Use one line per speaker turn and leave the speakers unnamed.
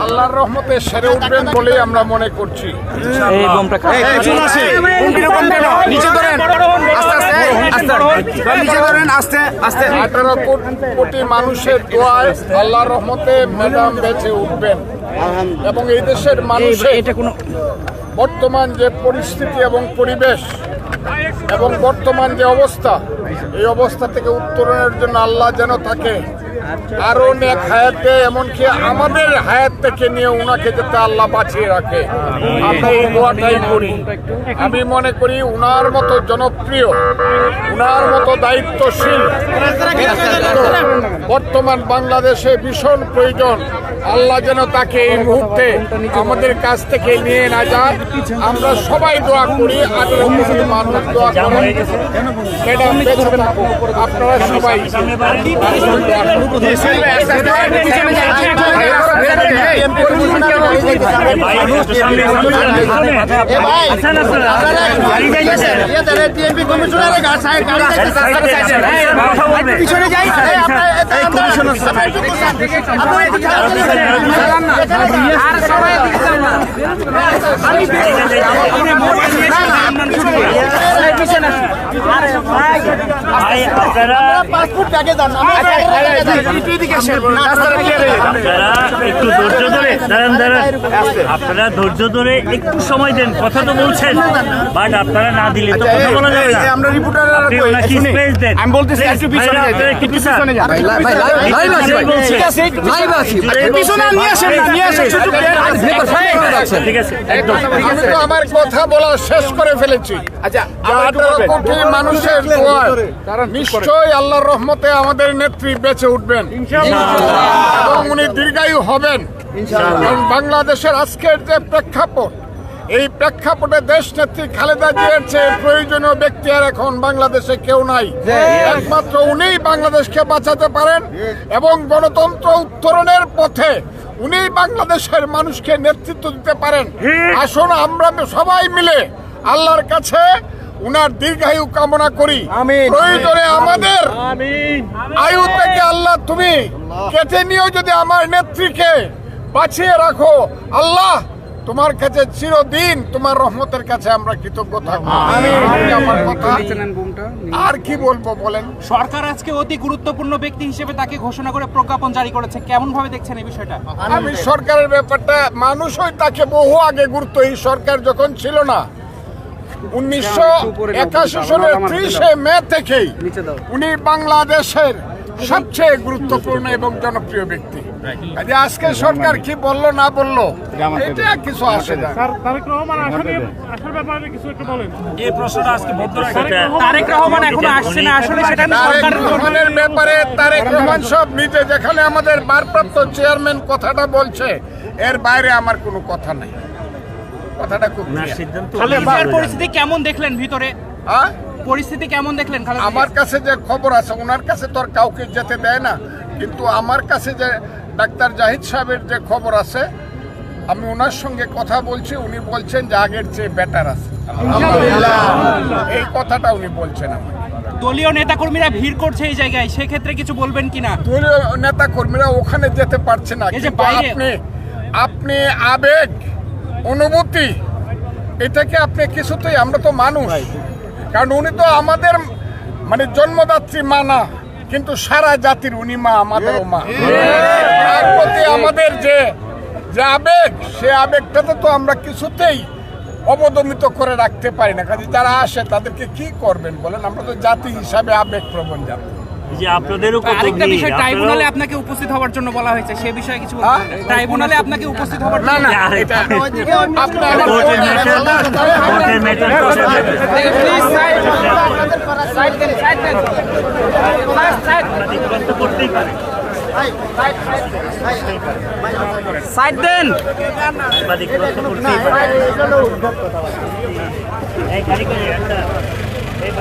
আল্লাহর রহমতে সেরে উঠবেন বলেই আমরা মনে করছি।
এই বোমটা
আস্তে আস্তে
18 কোটি মানুষের দোয়ায় আল্লাহর রহমতে ম্যাডাম বেঁচে উঠবেন এবং এই দেশের মানুষের বর্তমান যে পরিস্থিতি এবং পরিবেশ এবং বর্তমান যে অবস্থা, এই অবস্থা থেকে উত্তরণের জন্য আল্লাহ যেন তাকে আরো নেক হায়াত দেয়, এমনকি আমাদের হায়াত থেকে নিয়ে উনাকে যাতে আল্লাহ বাঁচিয়ে রাখে, আমরা এই দোয়াটাই করি। আমি মনে করি উনার মতো জনপ্রিয়, উনার মতো দায়িত্বশীল বর্তমান বাংলাদেশে ভীষণ প্রয়োজন। আল্লাহ যেন তাকে এই মুহূর্তে আমাদের কাছ থেকে নিয়ে না যায়, আমরা সবাই দোয়া করি। মানুষ দোয়া করেন ম্যাডাম বেঁচে থাকুক, আপনারা সবাই
পিছনে যাই।
একটু ধৈর্য ধরে আপনারা ধৈর্য ধরে একটু সময় দেন। কথা তো বলছেন, বাট আপনারা না দিলে তো কথা বলা যাবে না।
আমরা রিপোর্টার
স্পেস দেন।
আমি বলতেছি একটু পিছনে যাই, একটু পিছনে যান। পিছনে নিয়ে আসেন, নিয়ে আসেন।
ঠিক আছে, একদম
আমি তো আমার কথা বলা শেষ করে ফেলেছি।
আচ্ছা,
18 কোটি মানুষের দোয়ায় নিশ্চয়ই আল্লাহর রহমতে আমাদের নেত্রী বেঁচে উঠবেন এবং উনি দীর্ঘায়ু হবেন। কারণ বাংলাদেশের আজকের যে প্রেক্ষাপট, এই প্রেক্ষাপটে দেশ নেত্রী খালেদা জিয়ার চেয়ে প্রয়োজনীয় ব্যক্তি আর এখন বাংলাদেশে কেউ নাই। একমাত্র উনিই বাংলাদেশকে বাঁচাতে পারেন এবং গণতন্ত্র উত্তরণের পথে উনি বাংলাদেশের মানুষকে নেতৃত্ব দিতে পারেন। আসুন আমরা সবাই মিলে আল্লাহর কাছে উনার দীর্ঘায়ু কামনা করি। প্রয়োজনে আমাদের আয়ু থেকে আল্লাহ তুমি কেটে নিয়েও যদি আমার নেত্রীকে বাঁচিয়ে রাখো, আল্লাহ তোমার কাছে চিরদিন তোমার রহমতের কাছে আমরা কৃতজ্ঞ থাকবো। আমার কথা আর কি বলবো বলেন।
সরকার আজকে অতি গুরুত্বপূর্ণ ব্যক্তি হিসেবে তাকে ঘোষণা করে প্রজ্ঞাপন জারি করেছে, কেমন ভাবে দেখছেন এই বিষয়টা?
আমি সরকারের ব্যাপারটা, মানুষই তাকে বহু আগে গুরুত্ব, এই সরকার যখন ছিল না 1981 সালের 30 মে থেকেই উনি বাংলাদেশের সবচেয়ে গুরুত্বপূর্ণ এবং জনপ্রিয় ব্যক্তি। আজকে সরকার কি বললো না বললো এটা কিছু আসে না।
এই প্রশ্নটা আজকে বদ্ধ রাখা।
তারেক রহমান এখনো আসছে না, আসলে সেটা
তারেক রহমানের ব্যাপারে তারেক রহমান সব নিজে, যেখানে আমাদের ভারপ্রাপ্ত চেয়ারম্যান কথাটা বলছে, এর বাইরে আমার কোনো কথা নেই। কথাটা খুব
পরিস্থিতি কেমন দেখলেন ভিতরে? পরিস্থিতি কেমন দেখলেন?
আমার কাছে যে খবর আছে, ওনার কাছে তো আর কাউকে যেতে দেয় না, কিন্তু আমার কাছে যে ডাক্তার জাহিদ সাহেবের যে খবর আছে, আমি ওনার সঙ্গে কথা বলছি, উনি বলছেন যে আগের চেয়ে বেটার আছে। এই কথাটা উনি বলছেন। আমার
দলীয় নেতাকর্মীরা ভিড় করছে এই জায়গায়, সেক্ষেত্রে কিছু বলবেন কিনা?
দলীয় নেতাকর্মীরা ওখানে যেতে পারছে না, কিন্তু আপনি আবেগ অনুভূতি এটাকে আপনি কিছুতেই, আমরা তো মানুষ, কারণ উনি তো আমাদের মানে জন্মদাত্রী মা না, কিন্তু সারা জাতির উনি মা, আমাদেরও মা। তার প্রতি আমাদের যে আবেগ, সে আবেগটাতে তো আমরা কিছুতেই অবদমিত করে রাখতে পারি না। কাজে যারা আসে তাদেরকে কি করবেন বলেন? আমরা তো জাতি হিসাবে আবেগ প্রবণ জাতি।
আরেকটা বিষয়, ট্রাইব্যুনালে আপনাকে উপস্থিত হওয়ার জন্য বলা হয়েছে, সে বিষয়ে কিছু বলবেন? ট্রাইব্যুনালে আপনাকে উপস্থিত হওয়ার জন্য সাইড দেন। এই